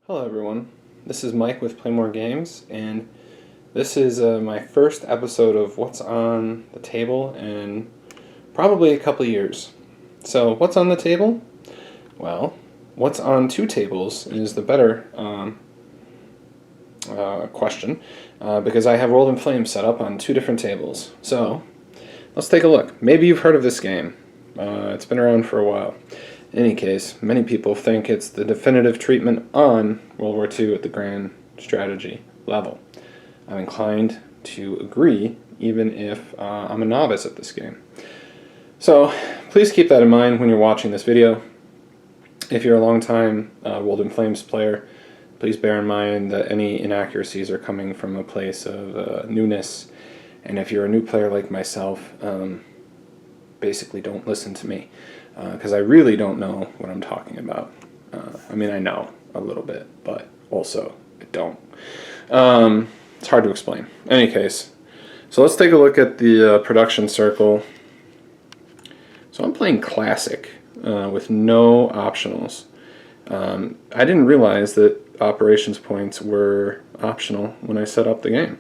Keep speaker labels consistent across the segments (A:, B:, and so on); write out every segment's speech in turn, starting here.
A: Hello everyone, this is Mike with Play More Games, and this is my first episode of what's on the table in probably a couple years. So what's on the table? Well, what's on two tables is the better question, because I have World in Flames set up on two different tables. So let's take a look. Maybe you've heard of this game. It's been around for a while. In any case, many people think it's the definitive treatment on World War II at the grand strategy level. I'm inclined to agree, even if I'm a novice at this game. So please keep that in mind when you're watching this video. If you're a long-time World in Flames player, please bear in mind that any inaccuracies are coming from a place of newness. And if you're a new player like myself, basically don't listen to me. Because I really don't know what I'm talking about. I mean, I know a little bit, but also I don't. It's hard to explain. In any case, so let's take a look at the production circle. So I'm playing Classic with no optionals. I didn't realize that operations points were optional when I set up the game.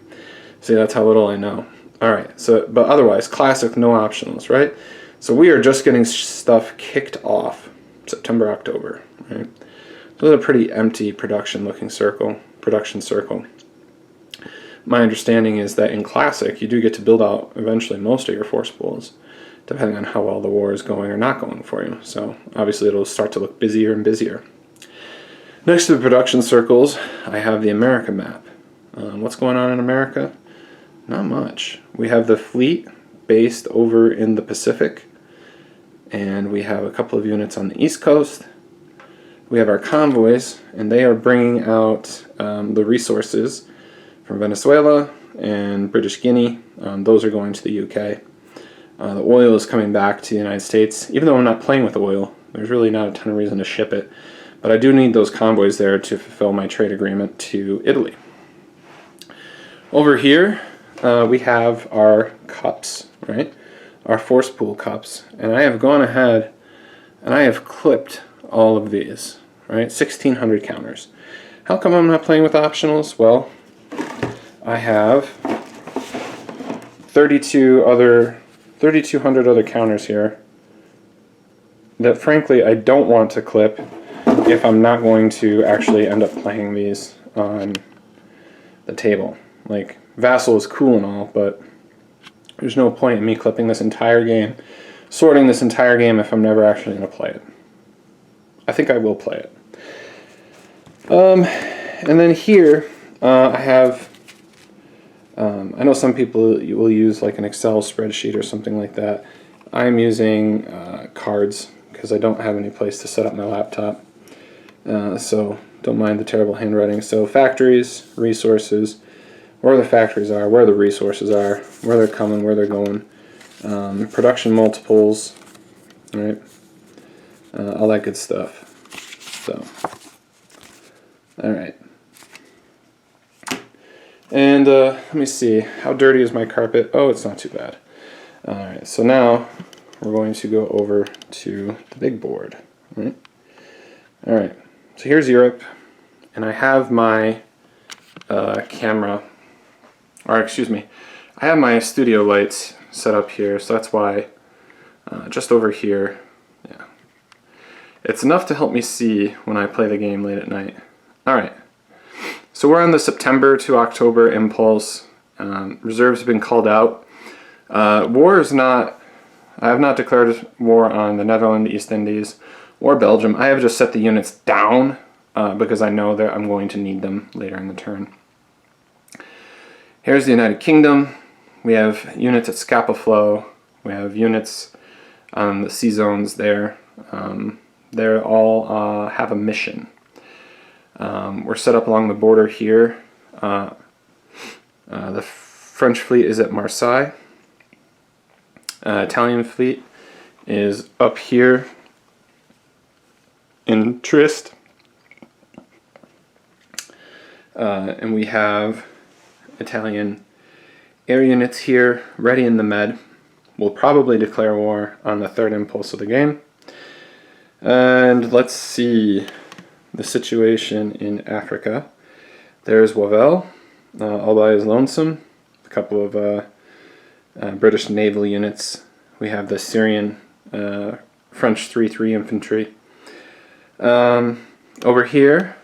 A: See, that's how little I know. Alright, so but otherwise, Classic, no optionals, right? So we are just getting stuff kicked off September, October, right? So it's a pretty empty production circle. My understanding is that in Classic, you do get to build out eventually most of your force pools, depending on how well the war is going or not going for you. So obviously it'll start to look busier and busier. Next to the production circles, I have the America map. What's going on in America? Not much. We have the fleet based over in the Pacific, and we have a couple of units on the East Coast. We have our convoys, and they are bringing out the resources from Venezuela and British Guinea. Those are going to the UK. The oil is coming back to the United States. Even though I'm not playing with oil, there's really not a ton of reason to ship it. But I do need those convoys there to fulfill my trade agreement to Italy. Over here, we have our cups, right? Our force pool cups, and I have gone ahead and I have clipped all of these, right? 1600 counters. How come I'm not playing with optionals? Well, I have 3,200 other counters here that frankly I don't want to clip if I'm not going to actually end up playing these on the table. Like, Vassal is cool and all, but there's no point in me clipping this entire game, sorting this entire game if I'm never actually going to play it. I think I will play it. And then here, I have, I know some people will use like an Excel spreadsheet or something like that. I'm using cards because I don't have any place to set up my laptop. So don't mind the terrible handwriting. So factories, resources, where the factories are, where the resources are, where they're coming, where they're going, production multiples, right? All that good stuff. So, all right. And let me see, how dirty is my carpet? Oh, it's not too bad. All right, so now we're going to go over to the big board, right? All right, so here's Europe, and I have my camera. Or excuse me, I have my studio lights set up here, so that's why just over here, yeah. It's enough to help me see when I play the game late at night. Alright, so we're on the September to October impulse. Reserves have been called out. War is not, I have not declared war on the Netherlands, East Indies, or Belgium. I have just set the units down because I know that I'm going to need them later in the turn. Here's the United Kingdom. We have units at Scapa Flow. We have units on the sea zones there. They all have a mission. We're set up along the border here. The French fleet is at Marseille. Italian fleet is up here in Trieste. And we have Italian air units here, ready in the Med. We'll probably declare war on the third impulse of the game. And let's see, the situation in Africa. There's Wavell, all by his lonesome. A couple of British naval units. We have the Syrian French 3-3 infantry. Over here,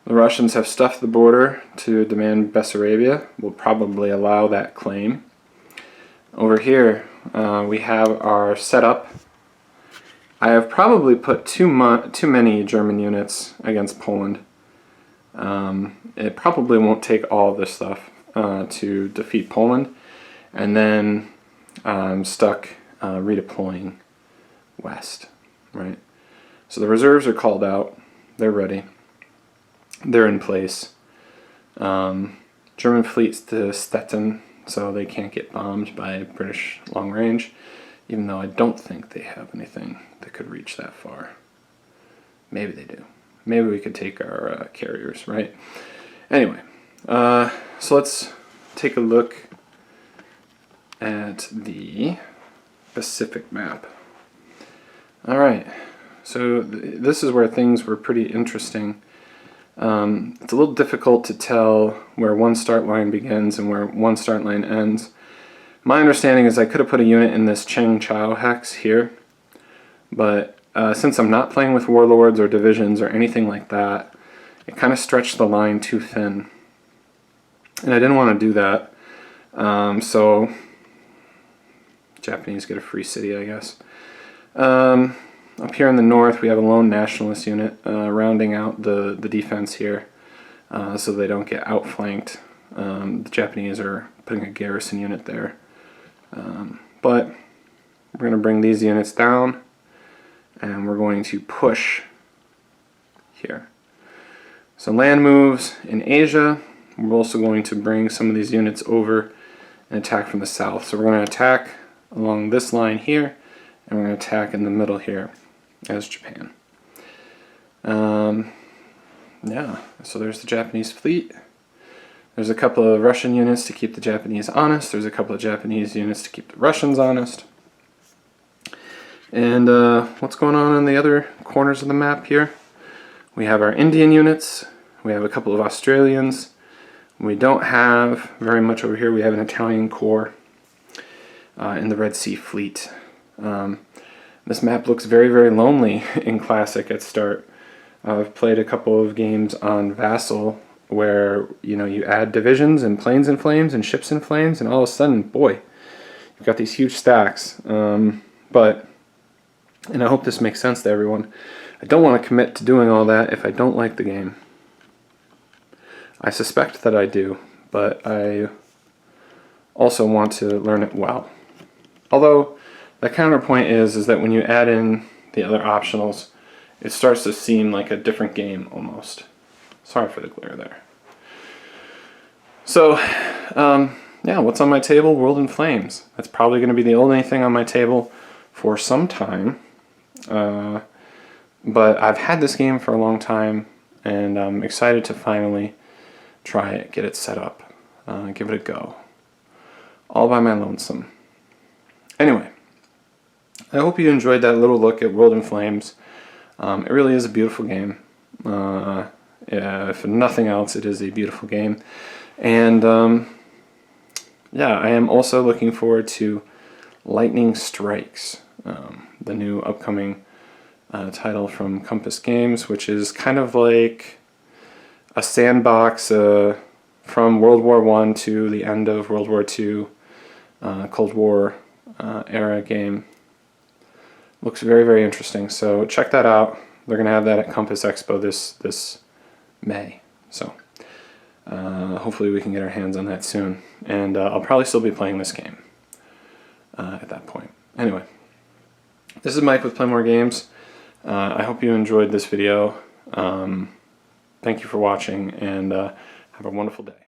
A: the Russians have stuffed the border to demand Bessarabia. We'll probably allow that claim. Over here, we have our setup. I have probably put too many German units against Poland. It probably won't take all of this stuff to defeat Poland, and then I'm stuck redeploying west, right? So the reserves are called out. They're ready. They're in place. German fleet's to Stettin, so they can't get bombed by British long range, even though I don't think they have anything that could reach that far. Maybe they do. Maybe we could take our carriers, right? Anyway, so let's take a look at the Pacific map. Alright, so this is where things were pretty interesting. It's a little difficult to tell where one start line begins and where one start line ends. My understanding is I could have put a unit in this Cheng Chao hex here, but since I'm not playing with warlords or divisions or anything like that, it kind of stretched the line too thin. And I didn't want to do that. So, Japanese get a free city, I guess. Up here in the north, we have a lone nationalist unit rounding out the defense here so they don't get outflanked. The Japanese are putting a garrison unit there. But we're going to bring these units down, and we're going to push here. So land moves in Asia. We're also going to bring some of these units over and attack from the south. So we're going to attack along this line here, and we're going to attack in the middle here as Japan. Yeah, so there's the Japanese fleet. There's a couple of Russian units to keep the Japanese honest. There's a couple of Japanese units to keep the Russians honest. And what's going on in the other corners of the map here? We have our Indian units. We have a couple of Australians. We don't have very much over here. We have an Italian corps in the Red Sea Fleet. This map looks very, very lonely in Classic at start. I've played a couple of games on Vassal where, you know, you add divisions and planes in flames and ships in flames, and all of a sudden, boy, you've got these huge stacks. And I hope this makes sense to everyone. I don't want to commit to doing all that if I don't like the game. I suspect that I do, but I also want to learn it well. Although, the counterpoint is that when you add in the other optionals, it starts to seem like a different game almost. Sorry for the glare there. So, yeah, what's on my table? World in Flames. That's probably going to be the only thing on my table for some time. But I've had this game for a long time, and I'm excited to finally try it, get it set up, give it a go. All by my lonesome. Anyway, I hope you enjoyed that little look at World in Flames. It really is a beautiful game. If nothing else, it is a beautiful game. And yeah, I am also looking forward to Lightning Strikes, the new upcoming title from Compass Games, which is kind of like a sandbox from World War I to the end of World War II, Cold War era game. Looks very, very interesting, so check that out. They're going to have that at Compass Expo this May, so hopefully we can get our hands on that soon. And I'll probably still be playing this game at that point. Anyway, this is Mike with Play More Games. I hope you enjoyed this video. Thank you for watching, and have a wonderful day.